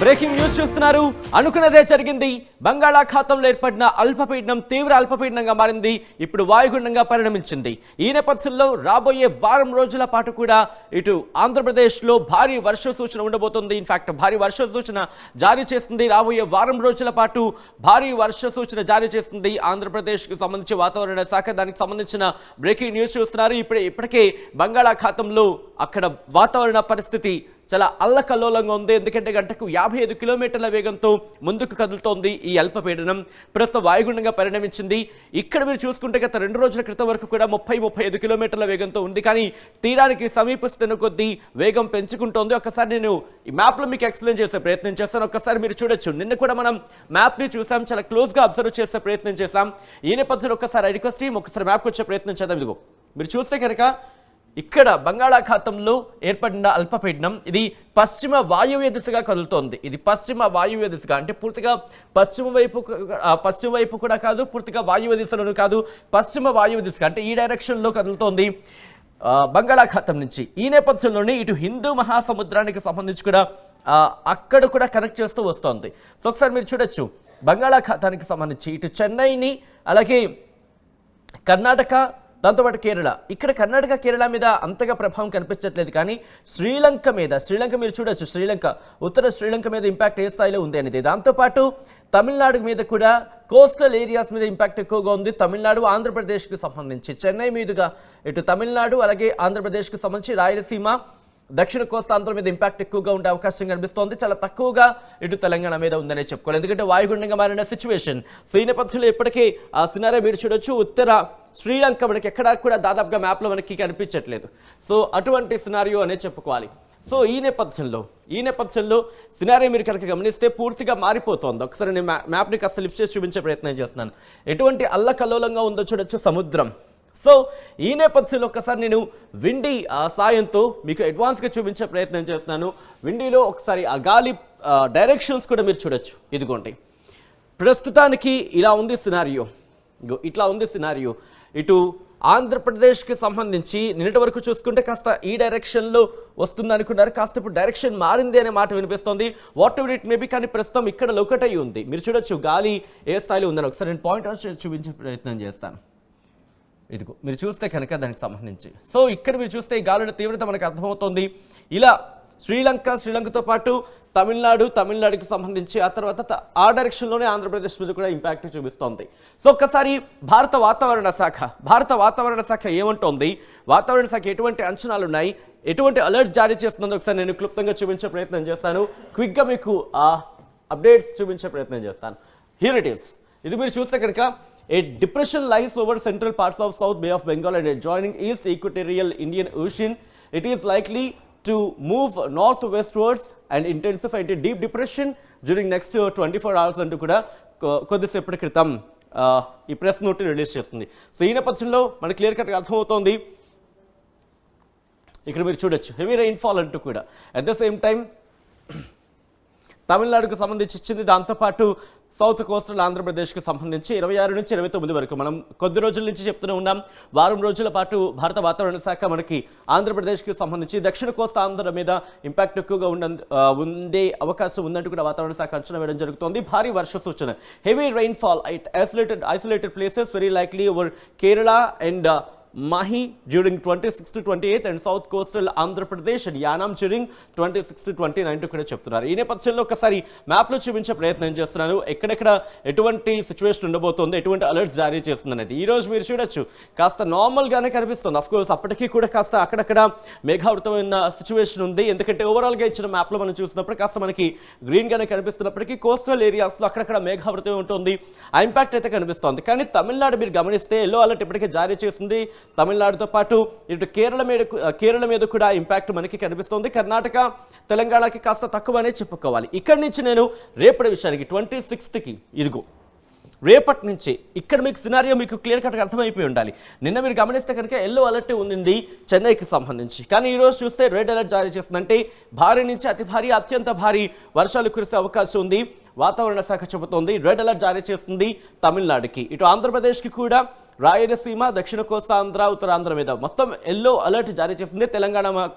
Breaking news చూస్తున్నారు. అనుకున్నదే జరిగింది. బంగాళాఖాతంలో ఏర్పడిన అల్పపీడనం తీవ్ర అల్పపీడనంగా మారింది. ఇప్పుడు వాయుగుండంగా పరిణమించింది. ఈ నేపథ్యంలో రాబోయే వారం రోజుల పాటు కూడా ఇటు ఆంధ్రప్రదేశ్లో భారీ వర్ష సూచన ఉండబోతుంది. ఇన్ఫాక్ట్ భారీ వర్ష సూచన జారీ చేస్తుంది. రాబోయే వారం రోజుల పాటు భారీ వర్ష సూచన జారీ చేస్తుంది ఆంధ్రప్రదేశ్కి సంబంధించి వాతావరణ శాఖ. దానికి సంబంధించిన బ్రేకింగ్ న్యూస్ చూస్తున్నారు. ఇప్పటికే బంగాళాఖాతంలో అక్కడ వాతావరణ పరిస్థితి చాలా అల్లకల్లోలంగా ఉంది. ఎందుకంటే గంటకు 55 కిలోమీటర్ల వేగంతో ముందుకు కదులుతోంది ఈ అల్పపీడనం. ప్రస్తుతం వాయుగుండంగా పరిణమించింది. ఇక్కడ మీరు చూసుకుంటే గత 2 రోజుల క్రితం వరకు కూడా 30-35 కిలోమీటర్ల వేగంతో ఉంది. కానీ తీరానికి సమీపిస్తున్న కొద్దీ వేగం పెంచుకుంటోంది. ఒక్కసారి నేను ఈ మ్యాప్లో మీకు ఎక్స్ప్లెయిన్ చేసే ప్రయత్నం చేస్తాను. ఒక్కసారి మీరు చూడొచ్చు. నిన్న కూడా మనం మ్యాప్ని చూసాం, చాలా క్లోజ్గా అబ్జర్వ్ చేసే ప్రయత్నం చేశాం. ఈ నేపథ్యంలో ఒక్కసారి రిక్వెస్ట్ టీం ఒకసారి మ్యాప్కి వచ్చే ప్రయత్నం చేద్దాం. ఇదిగో మీరు చూస్తే కనుక ఇక్కడ బంగాళాఖాతంలో ఏర్పడిన అల్పపీడనం ఇది పశ్చిమ వాయువ్య దిశగా కదులుతోంది. ఇది పశ్చిమ వాయువ్య దిశగా అంటే పూర్తిగా పశ్చిమ వైపు కూడా కాదు, పూర్తిగా వాయువ్య దిశలోనూ కాదు, పశ్చిమ వాయువ్య దిశగా అంటే ఈ డైరెక్షన్లో కదులుతోంది బంగాళాఖాతం నుంచి. ఈ నేపథ్యంలోనే ఇటు హిందూ మహాసముద్రానికి సంబంధించి కూడా అక్కడ కూడా కనెక్ట్ చేస్తూ వస్తోంది. సో ఒకసారి మీరు చూడొచ్చు, బంగాళాఖాతానికి సంబంధించి ఇటు చెన్నైని, అలాగే కర్ణాటక, దాంతోపాటు కేరళ. ఇక్కడ కర్ణాటక కేరళ మీద అంతగా ప్రభావం కనిపించట్లేదు. కానీ శ్రీలంక మీరు చూడొచ్చు, ఉత్తర శ్రీలంక మీద ఇంపాక్ట్ ఏ స్థాయిలో ఉంది అనేది. దాంతోపాటు తమిళనాడు మీద కూడా కోస్టల్ ఏరియాస్ మీద ఇంపాక్ట్ ఎక్కువగా ఉంది. తమిళనాడు ఆంధ్రప్రదేశ్కి సంబంధించి చెన్నై మీదుగా ఇటు తమిళనాడు అలాగే ఆంధ్రప్రదేశ్కి సంబంధించి రాయలసీమ, దక్షిణ కోస్తాంధ్ర మీద ఇంపాక్ట్ ఎక్కువగా ఉండే అవకాశం కనిపిస్తోంది. చాలా తక్కువగా ఇటు తెలంగాణ మీద ఉందనే చెప్పుకోవాలి. ఎందుకంటే వాయుగుండంగా మారిన సిచ్యువేషన్. సో ఈ నేపథ్యంలో ఇప్పటికే ఆ సినారియో మీరు చూడొచ్చు. ఉత్తర శ్రీలంక మనకి ఎక్కడా కూడా దాదాపుగా మ్యాప్లో మనకి కనిపించట్లేదు. సో అటువంటి సినారియో అనే చెప్పుకోవాలి. సో ఈ నేపథ్యంలో సినారియో మీరు కనుక గమనిస్తే పూర్తిగా మారిపోతుంది. ఒకసారి నేను మ్యాప్ని కాస్త లిఫ్ట్ చేసి చూపించే ప్రయత్నం చేస్తున్నాను. ఎటువంటి అల్లకల్లోలంగా ఉందో చూడొచ్చు సముద్రం. సో ఈ నేపథ్యంలో ఒకసారి నేను విండీ సాయంతో మీకు అడ్వాన్స్గా చూపించే ప్రయత్నం చేస్తున్నాను. విండీలో ఒకసారి ఆ గాలి డైరెక్షన్స్ కూడా మీరు చూడొచ్చు. ఇదిగోండి, ప్రస్తుతానికి ఇలా ఉంది సినారియో, ఇట్లా ఉంది సినారియో. ఇటు ఆంధ్రప్రదేశ్కి సంబంధించి నిన్నటి వరకు చూసుకుంటే కాస్త ఈ డైరెక్షన్లో వస్తుంది అనుకున్నారు. కాస్త ఇప్పుడు డైరెక్షన్ మారింది అనే మాట వినిపిస్తోంది. వాట్ ఎవర్ ఇట్ మేబీ, కానీ ప్రస్తుతం ఇక్కడ లొకేట్ అయ్యి ఉంది. మీరు చూడొచ్చు గాలి ఏ స్థాయిలో ఉందని. ఒకసారి నేను పాయింట్ అవుట్ చూపించే ప్రయత్నం చేస్తాను. ఇదిగో మీరు చూస్తే కనుక దానికి సంబంధించి. సో ఇక్కడ మీరు చూస్తే ఈ గాలుల తీవ్రత మనకు అర్థమవుతుంది. ఇలా శ్రీలంకతో పాటు తమిళనాడుకి సంబంధించి ఆ తర్వాత ఆ డైరెక్షన్లోనే ఆంధ్రప్రదేశ్ మీద కూడా ఇంపాక్ట్ చూపిస్తోంది. సో ఒక్కసారి భారత వాతావరణ శాఖ ఏమంటోంది, వాతావరణ శాఖ ఎటువంటి అంచనాలు ఉన్నాయి, ఎటువంటి అలర్ట్ జారీ చేస్తుందో ఒకసారి నేను క్లుప్తంగా చూపించే ప్రయత్నం చేస్తాను. క్విక్గా మీకు అప్డేట్స్ చూపించే ప్రయత్నం చేస్తాను. Here it is. ఇది మీరు చూస్తే కనుక a depression lies over central parts of South Bay of Bengal and adjoining East Equatorial Indian Ocean. It is likely to move northwestwards and intensify into deep depression during next 24 hours అంటూ కూడా కొద్దిసేపటి క్రితం ఈ press note release చేస్తుంది. So ఈ నేపథ్యంలో మనకు clear కట్గా అర్థమవుతోంది. ఇక్కడ మీరు చూడొచ్చు హెవీ రైన్ఫాల్ అంటూ కూడా. అట్ ద సేమ్ టైం తమిళనాడుకు సంబంధించి ఇచ్చింది. దాంతోపాటు సౌత్ కోస్టల్ ఆంధ్రప్రదేశ్కి సంబంధించి 26 నుంచి 29 వరకు మనం కొద్ది రోజుల నుంచి చెప్తూనే ఉన్నాం. వారం రోజుల పాటు భారత వాతావరణ శాఖ మనకి ఆంధ్రప్రదేశ్కి సంబంధించి దక్షిణ కోస్తా ఆంధ్ర మీద ఇంపాక్ట్ ఎక్కువగా ఉండే అవకాశం ఉందంటూ కూడా వాతావరణ శాఖ అంచనా వేయడం జరుగుతోంది. భారీ వర్ష సూచన, heavy rainfall at isolated places very likely over Kerala and Mahi during 26 to 28 and South Coastal Andhra Pradesh and Yanam during 26 to 29 కూడా చెప్తున్నారు. ఈ నేపథ్యంలో ఒకసారి మ్యాప్లో చూపించే ప్రయత్నం చేస్తున్నాను. ఎక్కడెక్కడ ఎటువంటి సిచ్యువేషన్ ఉండబోతోంది, ఎటువంటి అలర్ట్స్ జారీ చేస్తుంది అనేది. ఈ రోజు మీరు చూడొచ్చు కాస్త నార్మల్గానే కనిపిస్తుంది. అఫ్కోర్స్ అప్పటికీ కూడా కాస్త అక్కడక్కడ మేఘావృతమైన సిచ్యువేషన్ ఉంది. ఎందుకంటే ఓవరాల్గా ఇచ్చిన మ్యాప్లో మనం చూసినప్పుడు కాస్త మనకి గ్రీన్గానే కనిపిస్తున్నప్పటికీ కోస్టల్ ఏరియాస్లో అక్కడక్కడ మేఘావృతమే ఉంటుంది. ఆ ఇంపాక్ట్ అయితే కనిపిస్తోంది. కానీ తమిళనాడు మీరు గమనిస్తే ఎల్లో అలర్ట్ ఇప్పటికే జారీ చేస్తుంది. తమిళనాడుతో పాటు ఇటు కేరళ మీద కూడా ఇంపాక్ట్ మనకి కనిపిస్తోంది. కర్ణాటక, తెలంగాణకి కాస్త తక్కువనే చెప్పుకోవాలి. ఇక్కడి నుంచి నేను రేపటి విషయానికి 26కి ఇదిగో రేపటి నుంచి ఇక్కడ మీకు సినారియో మీకు క్లియర్ కట్గా అర్థమైపోయి ఉండాలి. నిన్న మీరు గమనిస్తే కనుక ఎల్లో అలర్ట్ ఉంది చెన్నైకి సంబంధించి. కానీ ఈరోజు చూస్తే రెడ్ అలర్ట్ జారీ చేస్తుందంటే భారీ నుంచి అతి భారీ, అత్యంత భారీ వర్షాలు కురిసే అవకాశం ఉంది. వాతావరణ శాఖ చెబుతోంది. రెడ్ అలర్ట్ జారీ చేస్తుంది తమిళనాడుకి. ఇటు ఆంధ్రప్రదేశ్కి కూడా రాయలసీమ, దక్షిణ కోస్తాంధ్ర, ఉత్తరాంధ్ర మీద మొత్తం ఎల్లో అలర్ట్ జారీ చేసింది.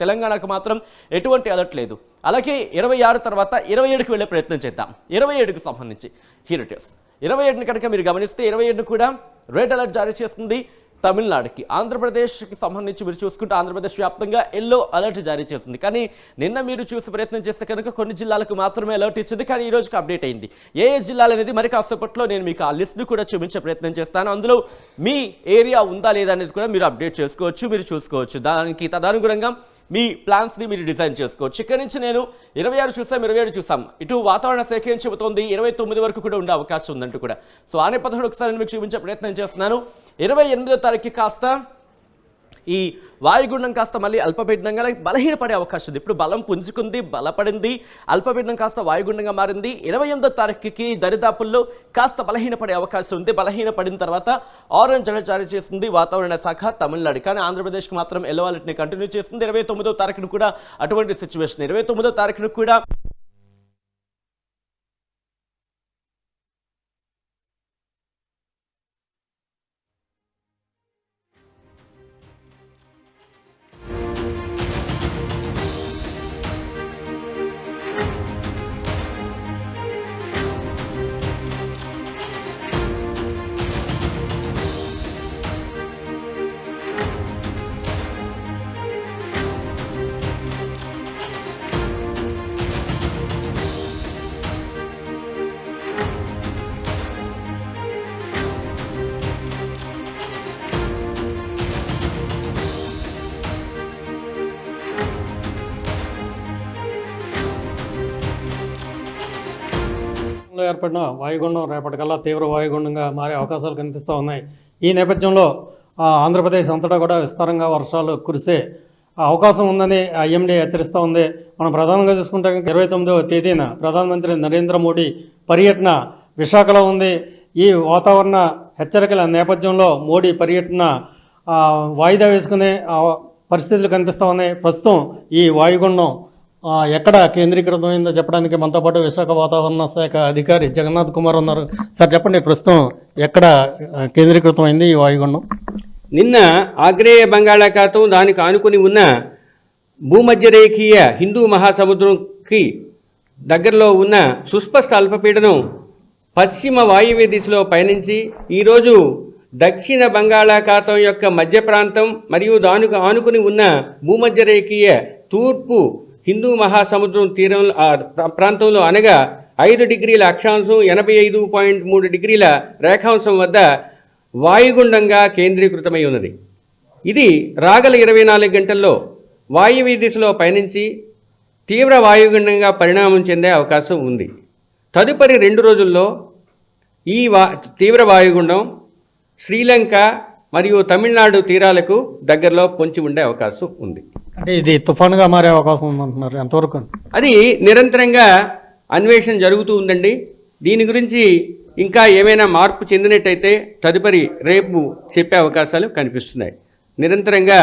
తెలంగాణకు మాత్రం ఎటువంటి అలర్ట్ లేదు. అలాగే 26 తర్వాత 27కి వెళ్ళే ప్రయత్నం చేద్దాం. 27కి సంబంధించి హీరిటర్స్ 27ని కనుక మీరు గమనిస్తే 27ని కూడా రెడ్ అలర్ట్ జారీ చేస్తుంది తమిళనాడుకి. ఆంధ్రప్రదేశ్కి సంబంధించి మీరు చూసుకుంటే ఆంధ్రప్రదేశ్ వ్యాప్తంగా ఎల్లో అలర్ట్ జారీ చేస్తుంది. కానీ నిన్న మీరు చూసి ప్రయత్నం చేస్తే కనుక కొన్ని జిల్లాలకు మాత్రమే అలర్ట్ ఇచ్చింది. కానీ ఈ రోజుకి అప్డేట్ అయింది. ఏ జిల్లాలు అనేది మరి కాసేపట్లో నేను మీకు ఆ లిస్ట్ని కూడా చూపించే ప్రయత్నం చేస్తాను. అందులో మీ ఏరియా ఉందా లేదా అనేది కూడా మీరు అప్డేట్ చేసుకోవచ్చు, మీరు చూసుకోవచ్చు. దానికి తదనుగుణంగా మీ ప్లాన్స్ని మీరు డిజైన్ చేసుకోవచ్చు. ఇక్కడ నుంచి నేను 26 చూసాం, 27 చూసాం. ఇటు వాతావరణ శాఖ ఏం చెబుతోంది 29 వరకు కూడా ఉండే అవకాశం ఉందంటూ కూడా. సో ఆ నేపథ్యంలో ఒకసారి నేను మీకు చూపించే ప్రయత్నం చేస్తున్నాను. 28వ తారీఖు కాస్త ఈ వాయుగుండం కాస్త మళ్ళీ అల్పపీడనంగా బలహీనపడే అవకాశం ఉంది. ఇప్పుడు బలం పుంజుకుంది, బలపడింది, అల్పపీడనం కాస్త వాయుగుండంగా మారింది. 28వ తారీఖుకి దరిదాపుల్లో కాస్త బలహీనపడే అవకాశం ఉంది. బలహీనపడిన తర్వాత ఆరెంజ్ అలర్ట్ జారీ చేసింది వాతావరణ శాఖ తమిళనాడు. కానీ ఆంధ్రప్రదేశ్కి మాత్రం ఎల్లో అలర్ట్ని కంటిన్యూ చేస్తుంది. 29వ తారీఖును కూడా అటువంటి సిచ్యువేషన్. 29వ తారీఖును కూడా ఏర్పడిన వాయుగుండం రేపటికల్లా తీవ్ర వాయుగుండంగా మారే అవకాశాలు కనిపిస్తూ ఉన్నాయి. ఈ నేపథ్యంలో ఆంధ్రప్రదేశ్ అంతటా కూడా విస్తారంగా వర్షాలు కురిసే అవకాశం ఉందని ఐఎండీ హెచ్చరిస్తూ ఉంది. మనం ప్రధానంగా చూసుకుంటే 29వ తేదీన ప్రధానమంత్రి నరేంద్ర మోడీ పర్యటన విశాఖలో ఉంది. ఈ వాతావరణ హెచ్చరికల నేపథ్యంలో మోడీ పర్యటన వాయిదా వేసుకునే పరిస్థితులు కనిపిస్తూ ఉన్నాయి. ప్రస్తుతం ఈ వాయుగుండం ఎక్కడ కేంద్రీకృతమైందో చెప్పడానికి మనతో పాటు విశాఖ వాతావరణ శాఖ అధికారి జగన్నాథ్ కుమార్ ఉన్నారు. సార్ చెప్పండి, ప్రస్తుతం ఎక్కడ కేంద్రీకృతమైంది ఈ వాయుగుండం? నిన్న ఆగ్నేయ బంగాళాఖాతం దానికి ఆనుకుని ఉన్న భూమధ్యరేఖీయ హిందూ మహాసముద్రంకి దగ్గరలో ఉన్న సుస్పష్ట అల్పపీడనం పశ్చిమ వాయువ్య దిశలో పయనించి ఈరోజు దక్షిణ బంగాళాఖాతం యొక్క మధ్య ప్రాంతం మరియు దానికి ఆనుకుని ఉన్న భూమధ్యరేఖీయ తూర్పు హిందూ మహాసముద్రం తీరం ప్రాంతంలో అనగా 5 డిగ్రీల అక్షాంశం 85.3 డిగ్రీల రేఖాంశం వద్ద వాయుగుండంగా కేంద్రీకృతమై ఉన్నది. ఇది రాగల 24 గంటల్లో వాయువ్య దిశలో పయనించి తీవ్ర వాయుగుండంగా పరిణామం చెందే అవకాశం ఉంది. తదుపరి 2 రోజుల్లో ఈ తీవ్ర వాయుగుండం శ్రీలంక మరియు తమిళనాడు తీరాలకు దగ్గరలో పొంచి ఉండే అవకాశం ఉంది. అంటే ఇది తుఫానుగా మారే అవకాశం ఉందంటున్నారు, ఎంతవరకు? అది నిరంతరంగా అన్వేషణ జరుగుతూ ఉందండి. దీని గురించి ఇంకా ఏమైనా మార్పు చెందినట్టయితే తదుపరి రేపు చెప్పే అవకాశాలు కనిపిస్తున్నాయి. నిరంతరంగా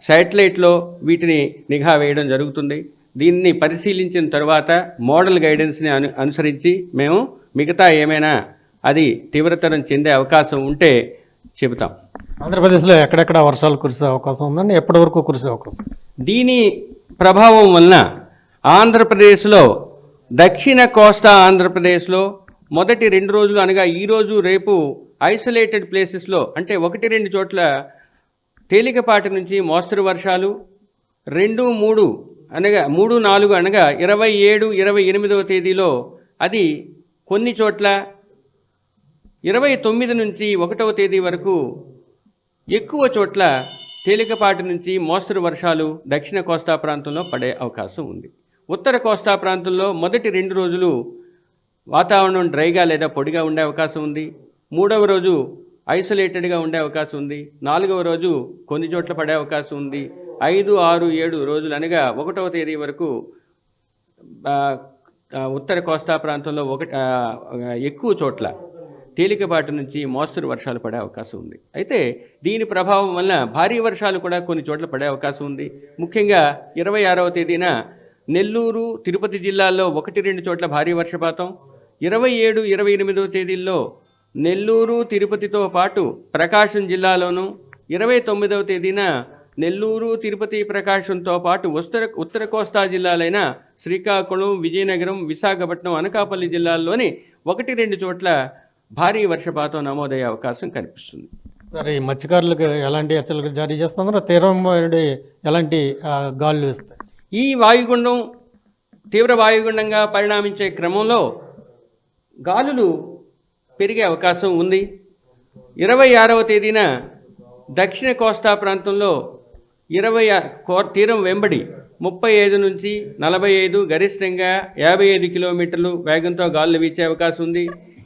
శాటిలైట్లో వీటిని నిఘా వేయడం జరుగుతుంది. దీన్ని పరిశీలించిన తర్వాత మోడల్ గైడెన్స్ని అనుసరించి మేము మిగతా ఏమైనా అది తీవ్రతరం చెందే అవకాశం ఉంటే చెబుతాం. ఆంధ్రప్రదేశ్లో ఎక్కడెక్కడ వర్షాలు కురిసే అవకాశం ఉందండి? ఎప్పటి వరకు కురిసే అవకాశం? దీని ప్రభావం వలన ఆంధ్రప్రదేశ్లో దక్షిణ కోస్తా ఆంధ్రప్రదేశ్లో మొదటి 2 రోజులు అనగా ఈరోజు రేపు ఐసోలేటెడ్ ప్లేసెస్లో అంటే 1-2 చోట్ల తేలికపాటి నుంచి మోస్తరు వర్షాలు, 2-3 అనగా 3-4 అనగా 27, 28వ తేదీలో అది కొన్ని చోట్ల 29 నుంచి 1వ తేదీ వరకు ఎక్కువ చోట్ల తేలికపాటి నుంచి మోస్తరు వర్షాలు దక్షిణ కోస్తా ప్రాంతంలో పడే అవకాశం ఉంది. ఉత్తర కోస్తా ప్రాంతంలో మొదటి 2 రోజులు వాతావరణం డ్రైగా లేదా పొడిగా ఉండే అవకాశం ఉంది. 3వ రోజు ఐసోలేటెడ్గా ఉండే అవకాశం ఉంది. 4వ రోజు కొన్ని చోట్ల పడే అవకాశం ఉంది. 5, 6, 7 రోజులు అనగా 1వ తేదీ వరకు ఉత్తర కోస్తా ప్రాంతంలో ఎక్కువ చోట్ల తేలికపాటి నుంచి మోస్తరు వర్షాలు పడే అవకాశం ఉంది. అయితే దీని ప్రభావం వల్ల భారీ వర్షాలు కూడా కొన్ని చోట్ల పడే అవకాశం ఉంది. ముఖ్యంగా 26వ తేదీన నెల్లూరు, తిరుపతి జిల్లాల్లో 1-2 చోట్ల భారీ వర్షపాతం, 27, 28వ తేదీల్లో నెల్లూరు తిరుపతితో పాటు ప్రకాశం జిల్లాలోను 29వ తేదీన నెల్లూరు తిరుపతి ప్రకాశంతో పాటు ఉత్తర కోస్తా జిల్లాలైన శ్రీకాకుళం, విజయనగరం, విశాఖపట్నం, అనకాపల్లి జిల్లాల్లోని 1-2 చోట్ల భారీ వర్షపాతం నమోదయ్యే అవకాశం కనిపిస్తుంది. సరే, ఈ మత్స్యకారులకు ఎలాంటి హెచ్చరికలు జారీ చేస్తున్నారు? తీరం వెంబడి ఎలాంటి గాలులు వేస్తాయి? ఈ వాయుగుండం తీవ్ర వాయుగుండంగా పరిణమించే క్రమంలో గాలులు పెరిగే అవకాశం ఉంది. 26వ తేదీన దక్షిణ కోస్తా ప్రాంతంలో తీరం వెంబడి 35 నుంచి 45, గరిష్టంగా 55 కిలోమీటర్లు వేగంతో గాలులు వీచే అవకాశం ఉంది.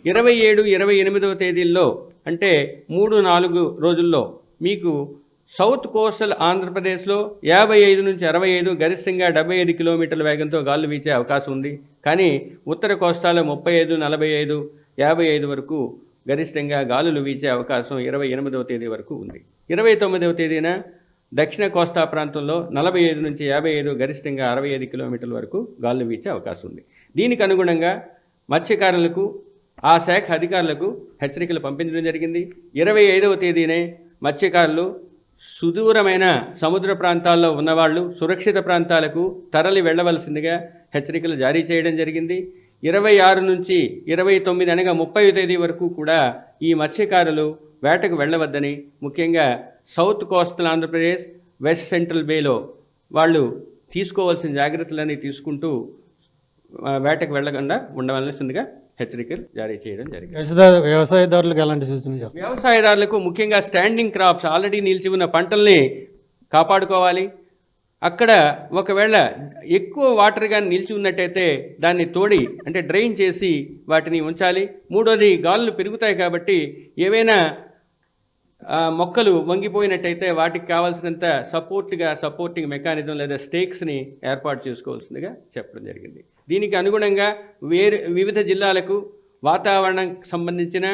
27, 28వ తేదీల్లో అంటే 3-4 రోజుల్లో మీకు సౌత్ కోస్టల్ ఆంధ్రప్రదేశ్లో 55 నుంచి 65, గరిష్టంగా 75 కిలోమీటర్ల వేగంతో గాలులు వీచే అవకాశం ఉంది. కానీ ఉత్తర కోస్తాలో 35, 45, 55 వరకు గరిష్టంగా గాలులు వీచే అవకాశం 28వ తేదీ వరకు ఉంది. 29వ తేదీన దక్షిణ కోస్తా ప్రాంతంలో 45 నుంచి 55, గరిష్టంగా 65 కిలోమీటర్ల వరకు గాలులు వీచే అవకాశం ఉంది. దీనికి అనుగుణంగా మత్స్యకారులకు, ఆ శాఖ అధికారులకు హెచ్చరికలు పంపించడం జరిగింది. 25వ తేదీనే మత్స్యకారులు సుదూరమైన సముద్ర ప్రాంతాల్లో ఉన్నవాళ్ళు సురక్షిత ప్రాంతాలకు తరలి వెళ్ళవలసిందిగా హెచ్చరికలు జారీ చేయడం జరిగింది. 26 నుంచి 29 అనగా 30వ తేదీ వరకు కూడా ఈ మత్స్యకారులు వేటకు వెళ్ళవద్దని, ముఖ్యంగా south coastal Andhra Pradesh, west central బేలో వాళ్ళు తీసుకోవాల్సిన జాగ్రత్తలన్నీ తీసుకుంటూ వేటకు వెళ్ళకుండా ఉండవలసిందిగా హెచ్చరికలు జారీ చేయడం జరిగింది. వ్యవసాయదారులకు ఎలాంటి సూచనలు చేస్తారు? వ్యవసాయదారులకు ముఖ్యంగా స్టాండింగ్ క్రాప్స్, ఆల్రెడీ నిలిచి ఉన్న పంటల్ని కాపాడుకోవాలి. అక్కడ ఒకవేళ ఎక్కువ వాటర్ కానీ నిలిచి ఉన్నట్టయితే దాన్ని తోడి అంటే డ్రైన్ చేసి వాటిని ఉంచాలి. మూడోది, గాలులు పెరుగుతాయి కాబట్టి ఏవైనా మొక్కలు వంగిపోయినట్టయితే వాటికి కావాల్సినంత సపోర్టింగ్ మెకానిజం లేదా స్టేక్స్ని ఏర్పాటు చేసుకోవాల్సిందిగా చెప్పడం జరిగింది. దీనికి అనుగుణంగా వివిధ జిల్లాలకు వాతావరణం సంబంధించిన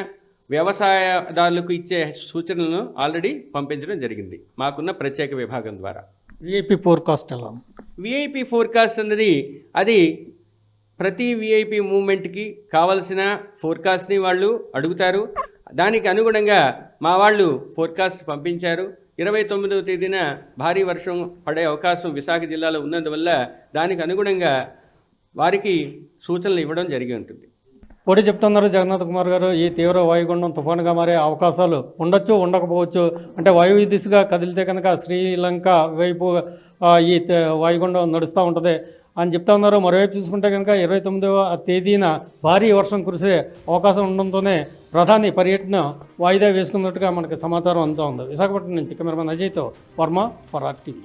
వ్యవసాయదారులకు ఇచ్చే సూచనలను ఆల్రెడీ పంపించడం జరిగింది మాకున్న ప్రత్యేక విభాగం ద్వారా. విఐపి ఫోర్కాస్ట్ ఎలా? విఐపి ఫోర్కాస్ట్ అన్నది అది ప్రతి విఐపి మూవ్మెంట్కి కావలసిన ఫోర్కాస్ట్ని వాళ్ళు అడుగుతారు. దానికి అనుగుణంగా మా వాళ్ళు ఫోర్కాస్ట్ పంపించారు. 29వ తేదీన భారీ వర్షం పడే అవకాశం విశాఖ జిల్లాలో ఉన్నందువల్ల దానికి అనుగుణంగా వారికి సూచనలు ఇవ్వడం జరిగి ఉంటుంది. పోటీ చెప్తున్నారు జగన్నాథ్ కుమార్ గారు, ఈ తీవ్ర వాయుగుండం తుఫానుగా మారే అవకాశాలు ఉండొచ్చు, ఉండకపోవచ్చు. అంటే వాయువ్య దిశగా కదిలితే కనుక శ్రీలంక వైపు ఈ వాయుగుండం నడుస్తూ ఉంటుంది అని చెప్తా ఉన్నారు. మరోవైపు చూసుకుంటే కనుక 29వ తేదీన భారీ వర్షం కురిసే అవకాశం ఉండడంతోనే ప్రధాని పర్యటన వాయిదా వేసుకున్నట్టుగా మనకి సమాచారం అందుతూ ఉంది. విశాఖపట్నం నుంచి కెమెరామెన్ అజయ్తో వర్మ, పరాగ్ టీవీ.